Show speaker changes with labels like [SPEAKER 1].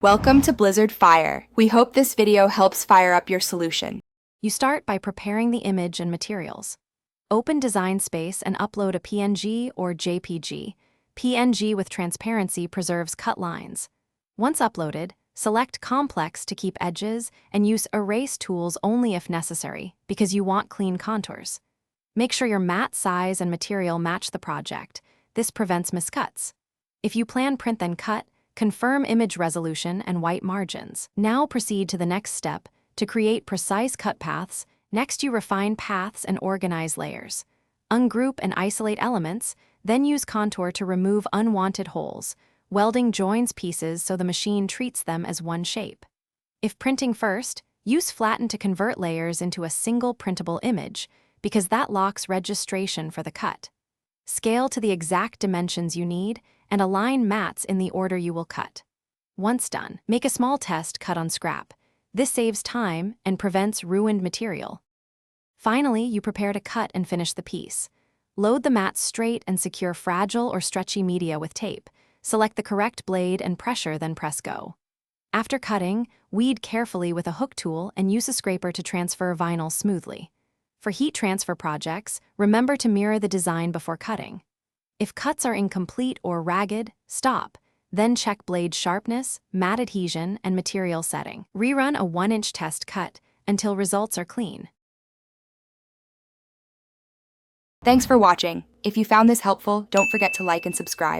[SPEAKER 1] Welcome to Blizzard Fire. We hope this video helps fire up your solution.
[SPEAKER 2] You start by preparing the image and materials. Open Design Space and upload a PNG or JPG. PNG with transparency preserves cut lines. Once uploaded, select Complex to keep edges and use Erase tools only if necessary, because you want clean contours. Make sure your matte size and material match the project. This prevents miscuts. If you plan print then cut, confirm image resolution and white margins. Now proceed to the next step. To create precise cut paths, next you refine paths and organize layers. Ungroup and isolate elements, then use contour to remove unwanted holes. Welding joins pieces so the machine treats them as one shape. If printing first, use flatten to convert layers into a single printable image, because that locks registration for the cut. Scale to the exact dimensions you need and align mats in the order you will cut. Once done, make a small test cut on scrap. This saves time and prevents ruined material. Finally, you prepare to cut and finish the piece. Load the mat straight and secure fragile or stretchy media with tape. Select the correct blade and pressure, then press go. After cutting, weed carefully with a hook tool and use a scraper to transfer vinyl smoothly. For heat transfer projects, remember to mirror the design before cutting. If cuts are incomplete or ragged, stop. Then check blade sharpness, mat adhesion, and material setting. Rerun a 1-inch test cut until results are clean.
[SPEAKER 1] Thanks for watching. If you found this helpful, don't forget to like and subscribe.